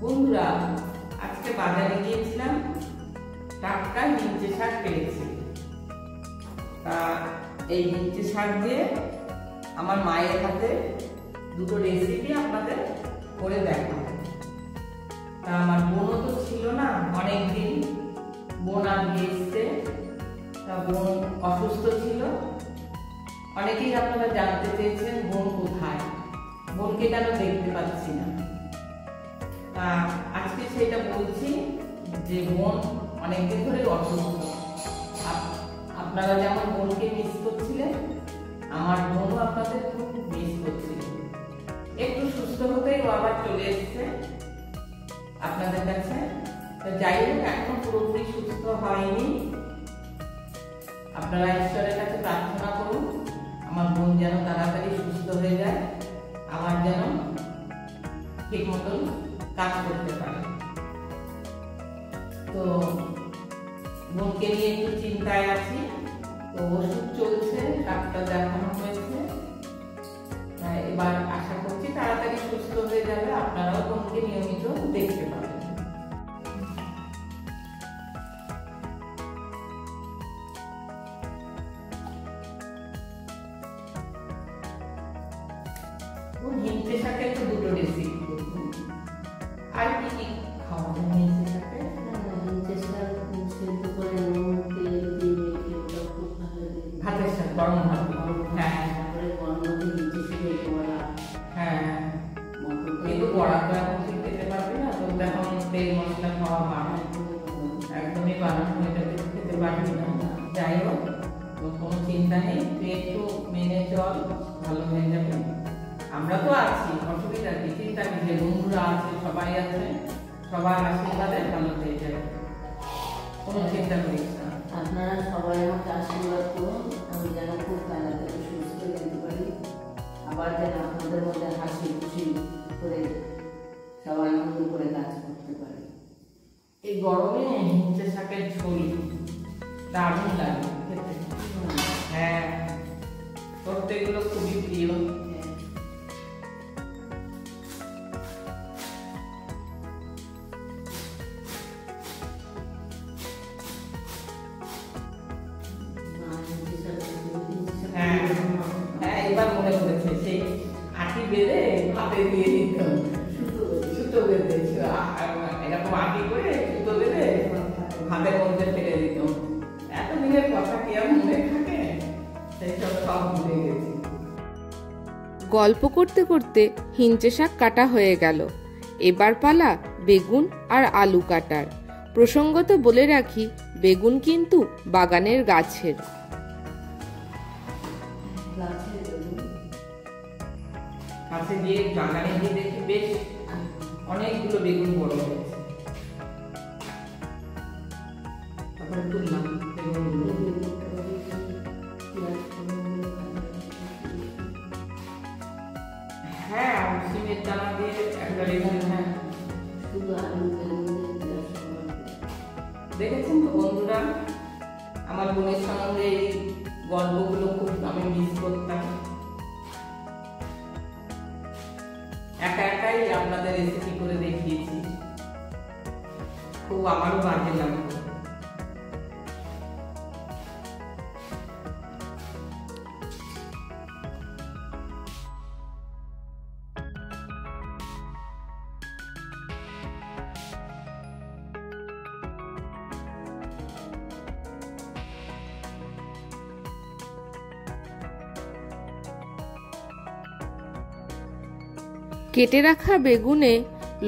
বন্ধুরা, আজকে বাজারে গিয়েছিলাম, টাটকা হিঞ্চে শাক পেয়েছি। তা এই হিঞ্চে শাক দিয়ে আমার মায়ের হাতে দুটো রেসিপি আপনাদের করে দেখাবো। তা আমার বোনও তো ছিল না অনেকদিন, বোন আজকে এসছে। তা বোন অসুস্থ ছিল। অনেকেই আপনারা জানতে চেয়েছেন বোন কোথায়, বোনকে কেন দেখতে পাচ্ছি না। তা আজকে সেটা বলছি যে বোন অনেকদিন ধরে অসুস্থ। আপনারা যেমন বোনকে মিস করছিলেন, আমার বোনও আপনাদের খুব মিস করছিল। একটু সুস্থ হতেই ও আবার চলে এসছে আপনাদের কাছে। তো যাই হোক, এখন পুরোপুরি সুস্থ হয়নি। আপনারা ঈশ্বরের কাছে প্রার্থনা করুন আমার বোন যেন তাড়াতাড়ি সুস্থ হয়ে যায়, আবার যেন ঠিক মতন কাজ করতে পারে। তো বোনকে নিয়ে একটু চিন্তায় আছি। তো ওষুধ চলছে, ডাক্তার দেখানো হয়েছে। এবার আশা করছি তাড়াতাড়ি সুস্থ হয়ে যাবে, আপনারাও বোনকে নিয়মিত দেখতে পাবেন। হিঞ্চে শাকের তো দুটো রেসিপি করবো। আর কি কি খাওয়া যায় হিঞ্চে শাকে? হিঞ্চে শাক সেদ্ধ করে নুন তেল দিয়ে মেখে ওটা খুব ভালো লাগে। ভাতের শাক, গরম ভাত। হ্যাঁ, তারপরে গরমের হিঞ্চে শাকের বড়া। হ্যাঁ, কিন্তু বড়া তো এখন ঠিক খেতে পারবে না, তো এখন তেল মশলা খাওয়া বাড়ে, একদমই বাড়ানো, এটা খেতে পারবি না। যাই হোক, কোনো চিন্তা নেই, তুই একটু মেনে চল, ভালো হয়ে যাবে। আমরা তো আছি, অসুবিধা কি, চিন্তা কি, যে বন্ধুরা আছে, সবাই আছে, সবার আশীর্বাদে ভালো হয়ে যাবে, কোনো চিন্তা করিস না। আপনারা সবাই আমাকে আশীর্বাদ করুন, আমি যেন খুব তাড়াতাড়ি সুস্থ হয়ে যেতে পারি, আবার যেন আপনাদের মধ্যে হাসি খুশি করে সবাই আনন্দ করে কাজ করতে পারি। এই গরমে হিঞ্চে শাকের ঝোল দারুণ লাগে খেতে। হ্যাঁ, তোর তো এগুলো খুবই প্রিয়। হ্যাঁ, এবার মনে পড়েছে, সেই আটি বেঁধে হাতে দিয়ে দিত, সুতো বেঁধে, এরকম আটি করে সুতো বেঁধে হাতের মধ্যে ফেলে দিত। এতদিনের কথা কি আর মনে থাকে? সেই সব ভুলে গেছি। গল্প করতে করতে হিঞ্চে শাক কাটা হয়ে গেল। এবার পালা বেগুন আর আলু কাটার। প্রসঙ্গত বলে রাখি, বেগুন কিন্তু বাগানের গাছের। কাছে গিয়ে বাগানে গিয়ে দেখি বেশ অনেকগুলো বেগুন বড় হয়েছে। তারপরে তুললাম বেগুনগুলো। হ্যাঁ, সিমের দানা দিয়ে একটা বেগুন। হ্যাঁ, দেখেছেন তো বন্ধুরা, আমার বোনের সঙ্গে এই গল্পগুলো খুব আমি মিস করতাম। একা একাই আপনাদের রেসিপি করে দেখিয়েছি, খুব আমারও বাজে লাগতো। কেটে রাখা বেগুনে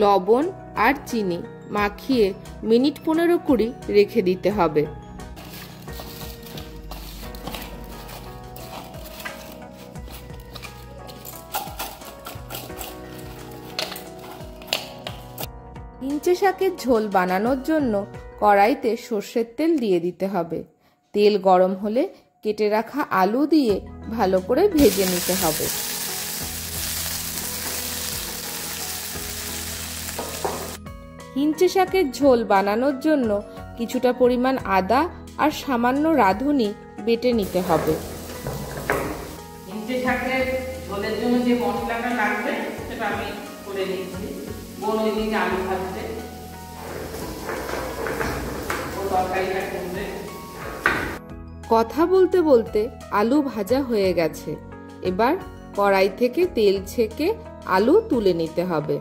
লবণ আর চিনি মাখিয়ে মিনিট 15-20 রেখে দিতে হবে। হিঞ্চে শাকের ঝোল বানানোর জন্য কড়াইতে সর্ষের তেল দিয়ে দিতে হবে। তেল গরম হলে কেটে রাখা আলু দিয়ে ভালো করে ভেজে নিতে হবে। হিঞ্চে শাকের ঝোল বানানোর জন্য কিছুটা পরিমাণ আদা আর সামান্য রাঁধুনি বেটে নিতে হবে। হিঞ্চে শাকের ঝোলের জন্য যে মশলাটা লাগবে সেটা আমি করে নিচ্ছি। বোন ওইদিকে আলু ভাজছে, ও তরকারিটা করবে। কথা বলতে বলতে আলু ভাজা হয়ে গেছে। এবার কড়াই থেকে তেল ছেঁকে আলু তুলে নিতে হবে।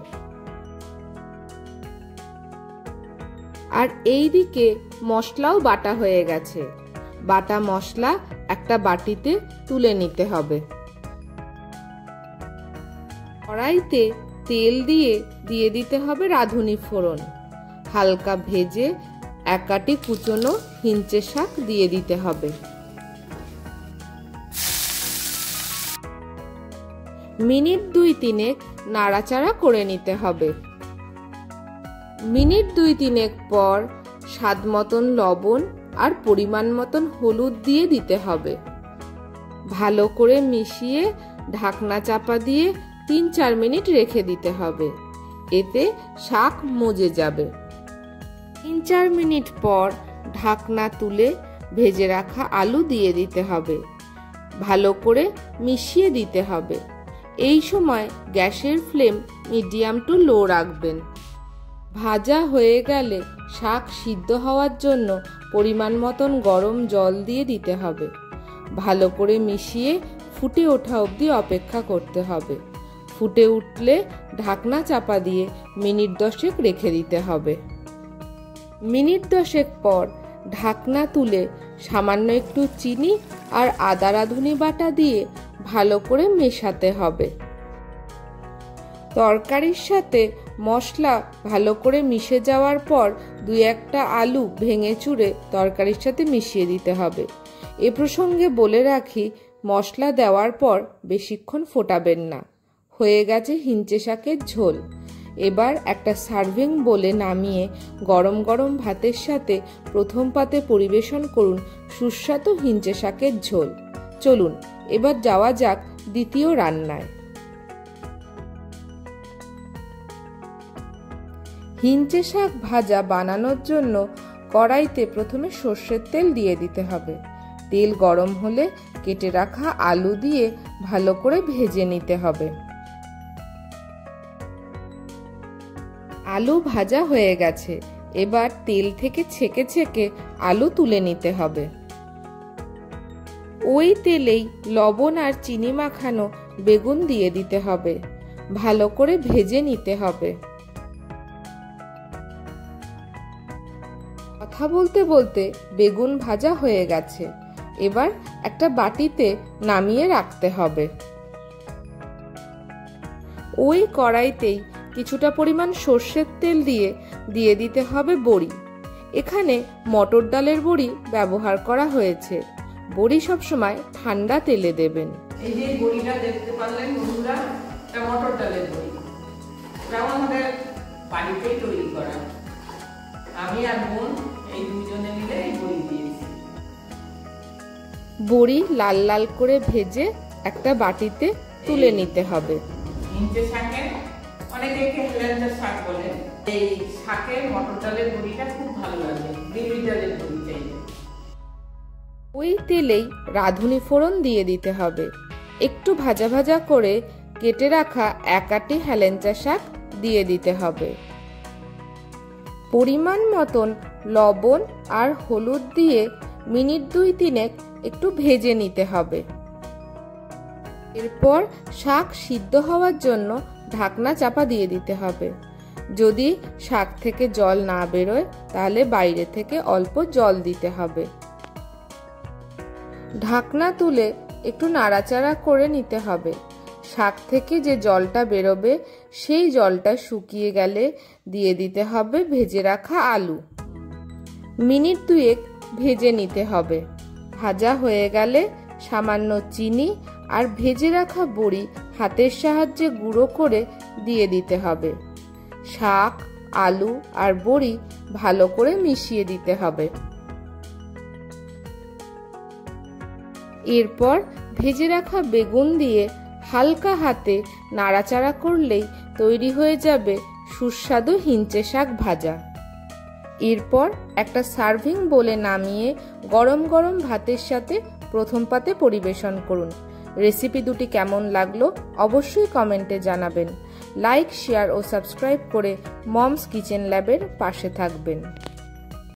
আর এইদিকে মশলাও বাটা হয়ে গেছে। বাটা মশলা একটা বাটিতে তুলে নিতে হবে। কড়াইতে তেল দিয়ে দিতে হবে রাঁধুনি ফোড়ন। হালকা ভেজে এক আটি কুচনো হিঞ্চে শাক দিয়ে দিতে হবে। মিনিট 2-3 নাড়াচাড়া করে নিতে হবে। মিনিট 2-3 পর স্বাদ মতন লবণ আর পরিমাণ মতন হলুদ দিয়ে দিতে হবে। ভালো করে মিশিয়ে ঢাকনা চাপা দিয়ে 3-4 মিনিট রেখে দিতে হবে। এতে শাক মজে যাবে। 3-4 মিনিট পর ঢাকনা তুলে ভেজে রাখা আলু দিয়ে দিতে হবে। ভালো করে মিশিয়ে দিতে হবে। এই সময় গ্যাসের ফ্লেম মিডিয়াম টু লো রাখবেন। ভাজা হয়ে গেলে শাক সিদ্ধ হওয়ার জন্য পরিমাণ মতন গরম জল দিয়ে দিতে হবে। ভালো করে মিশিয়ে ফুটে ওঠা অবধি অপেক্ষা করতে হবে। ফুটে উঠলে ঢাকনা চাপা দিয়ে মিনিট 10 রেখে দিতে হবে। মিনিট 10 পর ঢাকনা তুলে সামান্য একটু চিনি আর আদা রাঁধুনি বাটা দিয়ে ভালো করে মেশাতে হবে। তরকারির সাথে মশলা ভালো করে মিশে যাওয়ার পর 2-1টা আলু ভেঙে চুড়ে তরকারির সাথে মিশিয়ে দিতে হবে। এ প্রসঙ্গে বলে রাখি, মশলা দেওয়ার পর বেশিক্ষণ ফোটাবেন না। হয়ে গেছে হিঞ্চে শাকের ঝোল। এবার একটা সার্ভিং বলে নামিয়ে গরম গরম ভাতের সাথে প্রথম পাতে পরিবেশন করুন সুস্বাদু হিঞ্চে শাকের ঝোল। চলুন এবার যাওয়া যাক দ্বিতীয় রান্নায়। হিঞ্চে শাক ভাজা বানানোর জন্য কড়াইতে প্রথমে সর্ষের তেল দিয়ে দিতে হবে। তেল গরম হলে কেটে রাখা আলু দিয়ে ভালো করে ভেজে নিতে হবে। আলু ভাজা হয়ে গেছে। এবার তেল থেকে ছেঁকে ছেঁকে আলু তুলে নিতে হবে। ওই তেলেই লবণ আর চিনি মাখানো বেগুন দিয়ে দিতে হবে। ভালো করে ভেজে নিতে হবে। কথা বলতে বলতে বেগুন ভাজা হয়ে গেছে। এবার একটা বাটিতে নামিয়ে রাখতে হবে। ওই কড়াইতেই কিছুটা পরিমাণ সর্ষের তেল দিয়ে দিতে হবে বড়ি। এখানে মটর ডালের বড়ি ব্যবহার করা হয়েছে। বড়ি সবসময় ঠান্ডা তেলে দেবেন। এই যে বড়িটা দেখতে পারলেন বন্ধুরা, এটা মটর ডালের বড়ি। এটা আমাদের বাড়িতেই তৈরি করা। আমি আর বোন এই দুজনে মিলে এই বড়ি দিয়েছি। বড়ি লাল লাল করে ভেজে একটা বাটিতে তুলে নিতে হবে। হিঞ্চে শাকের, অনেকে হেলেঞ্চা শাক বলে, এই শাকের মটর ডালের বড়িটা খুব ভালো লাগে। বিউলি ডালের বড়ি চাইলে ওই তেলেই রাঁধুনি ফোড়ন দিয়ে দিতে হবে। একটু ভাজা ভাজা করে কেটে রাখা এক আটি হেলেঞ্চা শাক দিয়ে দিতে হবে। পরিমাণ মতন লবণ আর হলুদ দিয়ে মিনিট 2-3 একটু ভেজে নিতে হবে। এরপর শাক সিদ্ধ হওয়ার জন্য ঢাকনা চাপা দিয়ে দিতে হবে। যদি শাক থেকে জল না বেরোয় তাহলে বাইরে থেকে অল্প জল দিতে হবে। ঢাকনা তুলে একটু নাড়াচাড়া করে নিতে হবে। শাক থেকে যে জলটা বেরোবে সেই জলটা শুকিয়ে গেলে দিয়ে দিতে হবে ভেজে রাখা আলু। মিনিট 2 ভেজে নিতে হবে। ভাজা হয়ে গেলে সামান্য চিনি আর ভেজে রাখা বড়ি হাতের সাহায্যে গুঁড়ো করে দিয়ে দিতে হবে। শাক, আলু আর বড়ি ভালো করে মিশিয়ে দিতে হবে। এরপর ভেজে রাখা বেগুন দিয়ে হালকা হাতে নাড়াচাড়া করলেই তৈরি হয়ে যাবে সুস্বাদু হিঞ্চে শাক ভাজা। এরপর একটা সার্ভিং বলে নামিয়ে গরম গরম ভাতের সাথে প্রথম পাতে পরিবেশন করুন। রেসিপি দুটি কেমন লাগলো অবশ্যই কমেন্টে জানাবেন। লাইক, শেয়ার ও সাবস্ক্রাইব করে মমস কিচেন ল্যাবের পাশে থাকবেন।